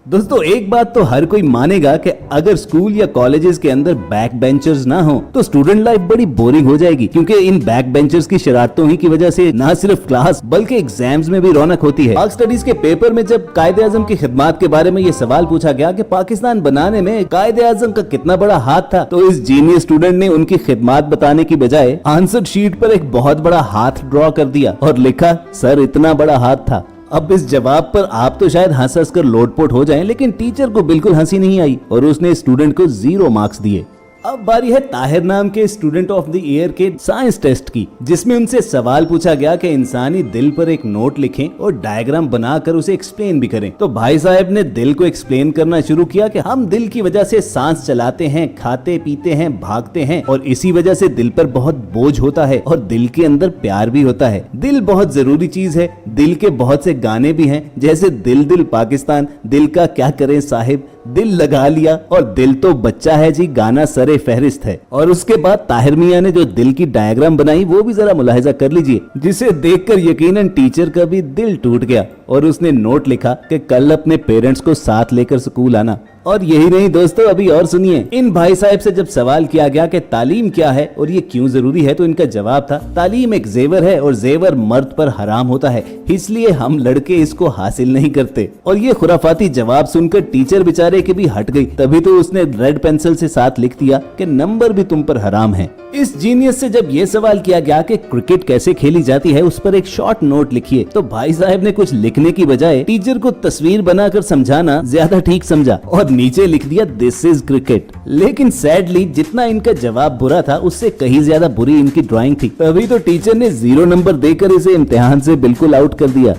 दोस्तों एक बात तो हर कोई मानेगा कि अगर स्कूल या कॉलेजेस के अंदर बैक बेंचर्स ना हो तो स्टूडेंट लाइफ बड़ी बोरिंग हो जाएगी, क्योंकि इन बैक बेंचर्स की शरारतों ही की वजह से ना सिर्फ क्लास बल्कि एग्जाम्स में भी रौनक होती है। पाक स्टडीज के पेपर में जब कायदे आजम की खिदमत के बारे में ये सवाल पूछा गया कि पाकिस्तान बनाने में कायदे आजम का कितना बड़ा हाथ था, तो इस जीनियस स्टूडेंट ने उनकी खिदमत बताने की बजाय आंसर शीट पर एक बहुत बड़ा हाथ ड्रॉ कर दिया और लिखा, सर इतना बड़ा हाथ था। अब इस जवाब पर आप तो शायद हंस हंस कर लोटपोट हो जाएं, लेकिन टीचर को बिल्कुल हंसी नहीं आई और उसने स्टूडेंट को 0 मार्क्स दिए। अब बारी है ताहिर नाम के स्टूडेंट ऑफ द ईयर के साइंस टेस्ट की, जिसमें उनसे सवाल पूछा गया कि इंसानी दिल पर एक नोट लिखें और डायग्राम बनाकर उसे एक्सप्लेन भी करें। तो भाई साहब ने दिल को एक्सप्लेन करना शुरू किया कि हम दिल की वजह से सांस चलाते हैं, खाते पीते हैं, भागते हैं और इसी वजह से दिल पर बहुत बोझ होता है और दिल के अंदर प्यार भी होता है। दिल बहुत जरूरी चीज है। दिल के बहुत से गाने भी हैं, जैसे दिल दिल पाकिस्तान, दिल का क्या करें साहिब, दिल लगा लिया और दिल तो बच्चा है जी गाना सरे फहरिस्त है। और उसके बाद ताहिर मियां ने जो दिल की डायग्राम बनाई वो भी जरा मुलाहिजा कर लीजिए, जिसे देखकर यकीनन टीचर का भी दिल टूट गया और उसने नोट लिखा कि कल अपने पेरेंट्स को साथ लेकर स्कूल आना। और यही नहीं दोस्तों, अभी और सुनिए। इन भाई साहब से जब सवाल किया गया कि तालीम क्या है और ये क्यों जरूरी है, तो इनका जवाब था, तालीम एक जेवर है और जेवर मर्द पर हराम होता है, इसलिए हम लड़के इसको हासिल नहीं करते। और ये खुराफाती जवाब सुनकर टीचर बेचारे की भी हट गई, तभी तो उसने रेड पेंसिल से साथ लिख दिया कि नंबर भी तुम पर हराम है। इस जीनियस से जब ये सवाल किया गया कि क्रिकेट कैसे खेली जाती है, उस पर एक शॉर्ट नोट लिखिए, तो भाई साहब ने कुछ लिखने की बजाय टीचर को तस्वीर बनाकर समझाना ज्यादा ठीक समझा और नीचे लिख दिया दिस इज क्रिकेट। लेकिन सैडली जितना इनका जवाब बुरा था उससे कहीं ज्यादा बुरी इनकी ड्राइंग थी, तभी तो टीचर ने 0 नंबर देकर इसे इम्तिहान से बिल्कुल आउट कर दिया।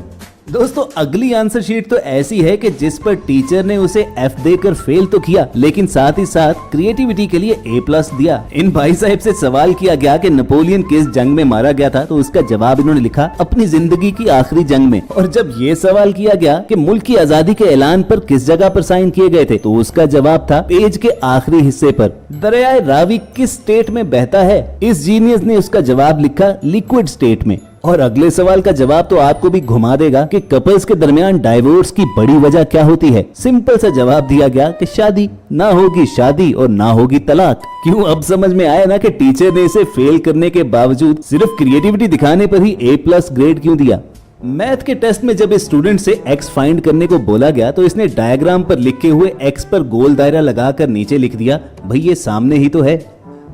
दोस्तों अगली आंसर शीट तो ऐसी है कि जिस पर टीचर ने उसे F देकर फेल तो किया, लेकिन साथ ही साथ क्रिएटिविटी के लिए A+ दिया। इन भाई साहब से सवाल किया गया कि नेपोलियन किस जंग में मारा गया था, तो उसका जवाब इन्होंने लिखा, अपनी जिंदगी की आखिरी जंग में। और जब ये सवाल किया गया कि मुल्क की आजादी के ऐलान पर किस जगह पर साइन किए गए थे, तो उसका जवाब था पेज के आखिरी हिस्से पर। दरियाए रावी किस स्टेट में बहता है? इस जीनियस ने उसका जवाब लिखा लिक्विड स्टेट में। और अगले सवाल का जवाब तो आपको भी घुमा देगा कि कपल्स के दरमियान डाइवोर्स की बड़ी वजह क्या होती है। सिंपल सा जवाब दिया गया कि शादी, ना होगी शादी और ना होगी तलाक। क्यों अब समझ में आया ना कि टीचर ने इसे फेल करने के बावजूद सिर्फ क्रिएटिविटी दिखाने पर ही A+ ग्रेड क्यों दिया। मैथ के टेस्ट में जब इस स्टूडेंट से x फाइंड करने को बोला गया, तो इसने डायग्राम पर लिखे हुए x पर गोल दायरा लगाकर नीचे लिख दिया, भाई ये सामने ही तो है।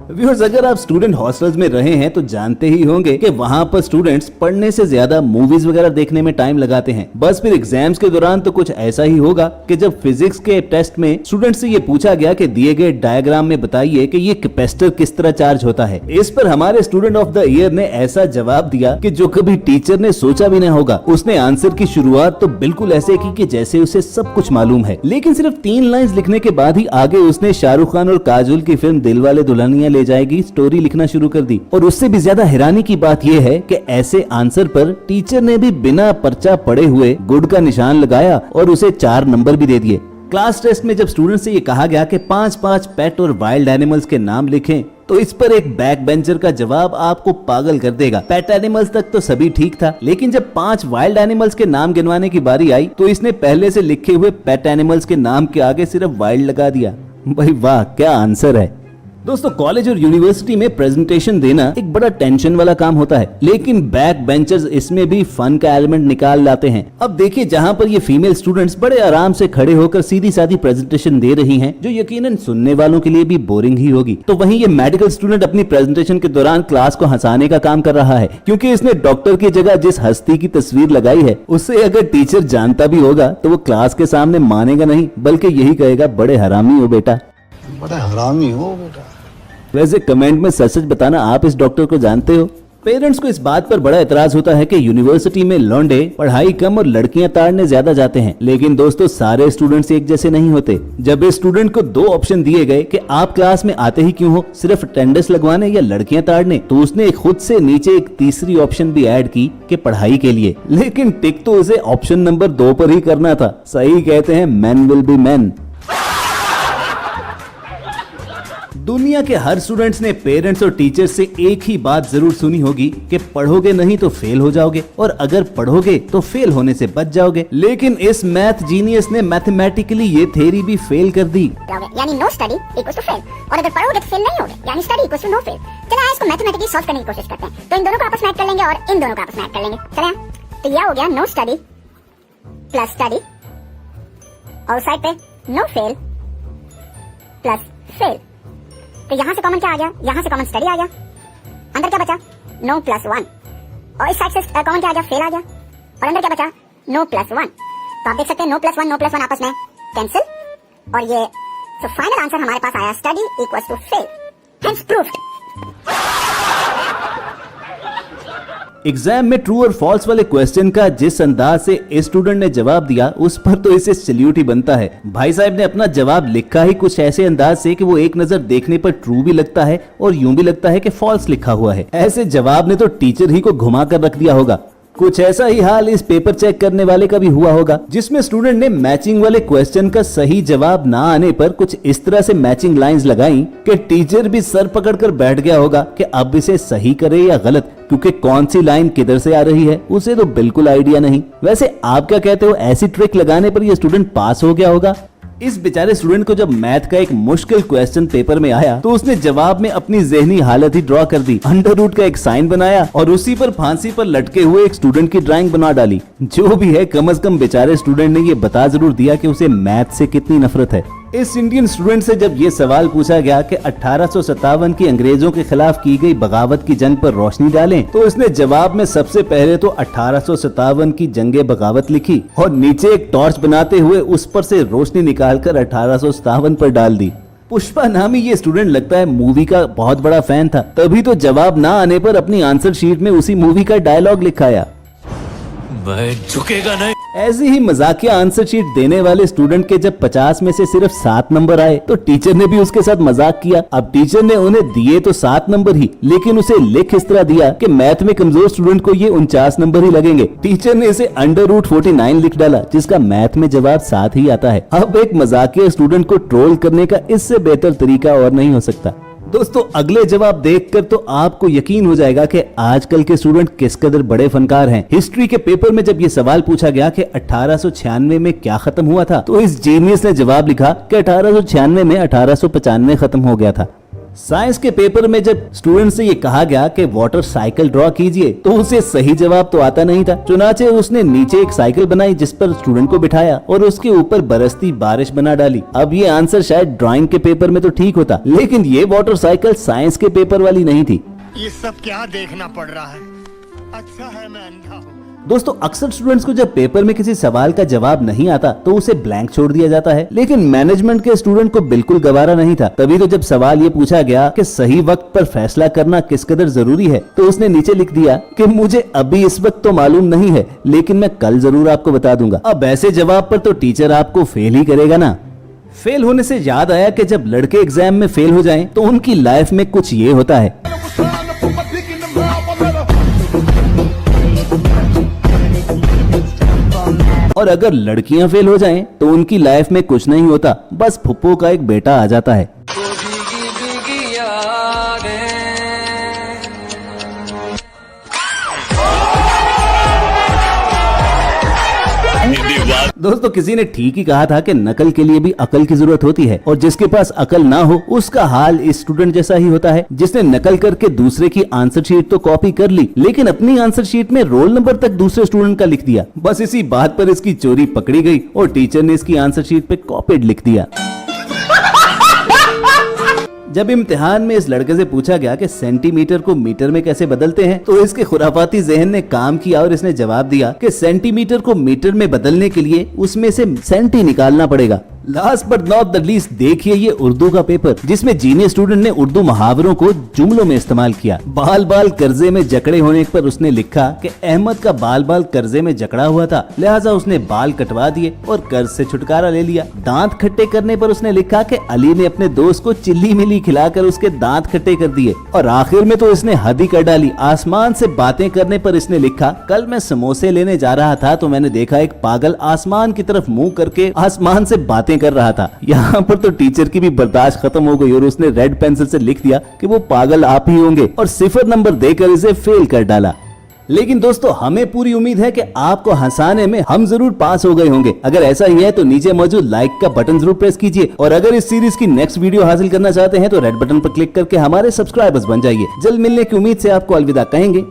व्यूअर्स, अगर आप स्टूडेंट हॉस्टल्स में रहे हैं तो जानते ही होंगे कि वहाँ पर स्टूडेंट्स पढ़ने से ज्यादा मूवीज वगैरह देखने में टाइम लगाते हैं। बस फिर एग्जाम्स के दौरान तो कुछ ऐसा ही होगा कि जब फिजिक्स के टेस्ट में स्टूडेंट से ये पूछा गया कि दिए गए डायग्राम में बताइए कि ये कैपेसिटर किस तरह चार्ज होता है। इस पर हमारे स्टूडेंट ऑफ द ईयर ने ऐसा जवाब दिया कि जो कभी टीचर ने सोचा भी नहीं होगा। उसने आंसर की शुरुआत तो बिल्कुल ऐसे की कि जैसे उसे सब कुछ मालूम है, लेकिन सिर्फ 3 लाइंस लिखने के बाद ही आगे उसने शाहरुख खान और काजोल की फिल्म दिलवाले दुल्हनिया ले जाएगी स्टोरी लिखना शुरू कर दी। और उससे भी ज्यादा हैरानी की बात यह है कि ऐसे आंसर पर टीचर ने भी बिना पर्चा पढ़े हुए गुड का निशान लगाया और उसे 4 नंबर भी दे दिए। क्लास टेस्ट में जब स्टूडेंट से ये कहा गया कि 5-5 पेट और वाइल्ड एनिमल्स के नाम लिखें, तो इस पर एक बैक बेंचर का जवाब आपको पागल कर देगा। पेट एनिमल्स तक तो सभी ठीक था, लेकिन जब 5 वाइल्ड एनिमल्स के नाम गिनवाने की बारी आई तो इसने पहले से लिखे हुए पेट एनिमल्स के नाम के आगे सिर्फ वाइल्ड लगा दिया। भाई वाह, क्या आंसर है। दोस्तों कॉलेज और यूनिवर्सिटी में प्रेजेंटेशन देना एक बड़ा टेंशन वाला काम होता है, लेकिन बैक बेंचर्स इसमें भी फन का एलिमेंट निकाल लाते हैं। अब देखिए, जहां पर ये फीमेल स्टूडेंट्स बड़े आराम से खड़े होकर सीधी सादी प्रेजेंटेशन दे रही हैं, जो यकीनन सुनने वालों के लिए भी बोरिंग ही होगी, तो वहीं ये मेडिकल स्टूडेंट अपनी प्रेजेंटेशन के दौरान क्लास को हंसाने का काम कर रहा है, क्योंकि इसने डॉक्टर की जगह जिस हस्ती की तस्वीर लगाई है उसे अगर टीचर जानता भी होगा तो वो क्लास के सामने मानेगा नहीं, बल्कि यही कहेगा, बड़े हरामी हो बेटा, बड़ा हरामी हो बेटा। वैसे कमेंट में सच सच बताना, आप इस डॉक्टर को जानते हो? पेरेंट्स को इस बात पर बड़ा एतराज होता है कि यूनिवर्सिटी में लौंडे पढ़ाई कम और लड़कियां ताड़ने ज्यादा जाते हैं, लेकिन दोस्तों सारे स्टूडेंट्स एक जैसे नहीं होते। जब इस स्टूडेंट को 2 ऑप्शन दिए गए कि आप क्लास में आते ही क्यों हो, सिर्फ अटेंडेंस लगवाने या लड़कियां ताड़ने, तो उसने खुद से नीचे एक तीसरी ऑप्शन भी ऐड की कि पढ़ाई के लिए, लेकिन टिक तो उसे ऑप्शन नंबर 2 पर ही करना था। सही कहते हैं, मैन विल बी मैन। दुनिया के हर स्टूडेंट्स ने पेरेंट्स और टीचर्स से एक ही बात जरूर सुनी होगी कि पढ़ोगे नहीं तो फेल हो जाओगे और अगर पढ़ोगे तो फेल होने से बच जाओगे। लेकिन इस मैथ जीनियस ने मैथमेटिकली ये थ्योरी भी फेल कर दी। यानी no study equals to fail, और अगर पढ़ोगे तो फेल नहीं होगे, यानी study equals to no fail. चलो आइए इसको मैथमेटिकली सॉल्व करने की कोशिश करते हैं। तो इन दोनों को आपस में ऐड कर लेंगे और इन दोनों को आपस में ऐड कर लेंगे। चले तो यह हो गया नो स्टडी प्लस स्टडी, और साइड पे नो फेल प्लस फेल। तो यहाँ से कॉमन क्या आ गया, यहाँ से कॉमन स्टडी आ गया, अंदर क्या बचा नो प्लस वन, और इस साइड से कॉमन क्या आ गया फेल आ गया, और अंदर क्या बचा नो प्लस वन। तो आप देख सकते हैं नो प्लस वन आपस में कैंसिल, और ये तो फाइनल आंसर हमारे पास आया study equals to fail, hence proved. Exam में ट्रू और फॉल्स वाले क्वेश्चन का जिस अंदाज से स्टूडेंट ने जवाब दिया उस पर तो इसे सैल्यूट ही बनता है। भाई साहब ने अपना जवाब लिखा ही कुछ ऐसे अंदाज से कि वो एक नजर देखने पर ट्रू भी लगता है और यूं भी लगता है कि फॉल्स लिखा हुआ है। ऐसे जवाब ने तो टीचर ही को घुमा कर रख दिया होगा। कुछ ऐसा ही हाल इस पेपर चेक करने वाले का भी हुआ होगा, जिसमें स्टूडेंट ने मैचिंग वाले क्वेश्चन का सही जवाब ना आने पर कुछ इस तरह से मैचिंग लाइंस लगाई कि टीचर भी सर पकड़कर बैठ गया होगा कि अब इसे सही करे या गलत, क्योंकि कौन सी लाइन किधर से आ रही है उसे तो बिल्कुल आइडिया नहीं। वैसे आप क्या कहते हो, ऐसी ट्रिक लगाने पर ये स्टूडेंट पास हो गया होगा? इस बेचारे स्टूडेंट को जब मैथ का एक मुश्किल क्वेश्चन पेपर में आया तो उसने जवाब में अपनी ज़हनी हालत ही ड्रॉ कर दी, अंडर रूट का एक साइन बनाया और उसी पर फांसी पर लटके हुए एक स्टूडेंट की ड्राइंग बना डाली। जो भी है, कम से कम बेचारे स्टूडेंट ने ये बता जरूर दिया कि उसे मैथ से कितनी नफरत है। इस इंडियन स्टूडेंट से जब ये सवाल पूछा गया कि 1857 की अंग्रेजों के खिलाफ की गई बगावत की जंग पर रोशनी डालें, तो इसने जवाब में सबसे पहले तो 1857 की जंगे बगावत लिखी और नीचे एक टॉर्च बनाते हुए उस पर से रोशनी निकालकर 1857 पर डाल दी। पुष्पा नामी ये स्टूडेंट लगता है मूवी का बहुत बड़ा फैन था, तभी तो जवाब ना आने पर अपनी आंसर शीट में उसी मूवी का डायलॉग लिखाया, मैं झुकेगा नहीं। ऐसी ही मजाकिया आंसर शीट देने वाले स्टूडेंट के जब 50 में से सिर्फ 7 नंबर आए तो टीचर ने भी उसके साथ मजाक किया। अब टीचर ने उन्हें दिए तो 7 नंबर ही, लेकिन उसे लिख इस तरह दिया कि मैथ में कमजोर स्टूडेंट को ये 49 नंबर ही लगेंगे। टीचर ने इसे अंडर रूट 49 लिख डाला, जिसका मैथ में जवाब 7 ही आता है। अब एक मजाकिया स्टूडेंट को ट्रोल करने का इससे बेहतर तरीका और नहीं हो सकता। दोस्तों, अगले जवाब देखकर तो आपको यकीन हो जाएगा कि आजकल के स्टूडेंट किस कदर बड़े फनकार हैं। हिस्ट्री के पेपर में जब ये सवाल पूछा गया कि 1896 में क्या खत्म हुआ था, तो इस जीनियस ने जवाब लिखा कि 1896 में 1895 खत्म हो गया था। साइंस के पेपर में जब स्टूडेंट से ये कहा गया कि वाटर साइकिल ड्रॉ कीजिए, तो उसे सही जवाब तो आता नहीं था। चुनाचे उसने नीचे एक साइकिल बनाई जिस पर स्टूडेंट को बिठाया और उसके ऊपर बरसती बारिश बना डाली। अब ये आंसर शायद ड्राइंग के पेपर में तो ठीक होता, लेकिन ये वाटर साइकिल साइंस के पेपर वाली नहीं थी। ये सब क्या देखना पड़ रहा है? अच्छा है मैं अंधा हूँ। दोस्तों, अक्सर स्टूडेंट्स को जब पेपर में किसी सवाल का जवाब नहीं आता तो उसे ब्लैंक छोड़ दिया जाता है, लेकिन मैनेजमेंट के स्टूडेंट को बिल्कुल गवारा नहीं था। तभी तो जब सवाल ये पूछा गया कि सही वक्त पर फैसला करना किस कदर जरूरी है, तो उसने नीचे लिख दिया कि मुझे अभी इस वक्त तो मालूम नहीं है, लेकिन मैं कल जरूर आपको बता दूंगा। अब ऐसे जवाब पर तो टीचर आपको फेल ही करेगा ना। फेल होने से याद आया कि जब लड़के एग्जाम में फेल हो जाएं, तो उनकी लाइफ में कुछ ये होता है। और अगर लड़कियां फेल हो जाएं, तो उनकी लाइफ में कुछ नहीं होता, बस फुप्पो का एक बेटा आ जाता है। दोस्तों, किसी ने ठीक ही कहा था कि नकल के लिए भी अकल की जरूरत होती है, और जिसके पास अकल ना हो उसका हाल इस स्टूडेंट जैसा ही होता है, जिसने नकल करके दूसरे की आंसर शीट तो कॉपी कर ली, लेकिन अपनी आंसर शीट में रोल नंबर तक दूसरे स्टूडेंट का लिख दिया। बस इसी बात पर इसकी चोरी पकड़ी गई और टीचर ने इसकी आंसर शीट पे कॉपीड लिख दिया। जब इम्तिहान में इस लड़के से पूछा गया कि सेंटीमीटर को मीटर में कैसे बदलते हैं, तो इसके खुराफाती जहन ने काम किया और इसने जवाब दिया कि सेंटीमीटर को मीटर में बदलने के लिए उसमें से सेंटी निकालना पड़ेगा। Last but not the least, देखिए ये उर्दू का पेपर, जिसमें जीनियस स्टूडेंट ने उर्दू मुहावरों को जुमलों में इस्तेमाल किया। बाल बाल कर्जे में जकड़े होने पर उसने लिखा कि अहमद का बाल बाल कर्जे में जकड़ा हुआ था, लिहाजा उसने बाल कटवा दिए और कर्ज से छुटकारा ले लिया। दांत खट्टे करने पर उसने लिखा कि अली ने अपने दोस्त को चिल्ली मिली खिलाकर उसके दांत खट्टे कर दिए। और आखिर में तो इसने हद ही कर डाली। आसमान से बातें करने पर इसने लिखा, कल मैं समोसे लेने जा रहा था तो मैंने देखा एक पागल आसमान की तरफ मुंह करके आसमान से बातें बातें कर रहा था। यहाँ पर तो टीचर की भी बर्दाश्त खत्म हो गई और उसने रेड पेंसिल से लिख दिया कि वो पागल आप ही होंगे और 0 नंबर देकर इसे फेल कर डाला। लेकिन दोस्तों हमें पूरी उम्मीद है कि आपको हंसाने में हम जरूर पास हो गए होंगे। अगर ऐसा ही है तो नीचे मौजूद लाइक का बटन जरूर प्रेस कीजिए और अगर इस सीरीज की नेक्स्ट वीडियो हासिल करना चाहते हैं तो रेड बटन पर क्लिक करके हमारे सब्सक्राइबर्स बन जाइए। जल्द मिलने की उम्मीद से आपको अलविदा कहेंगे।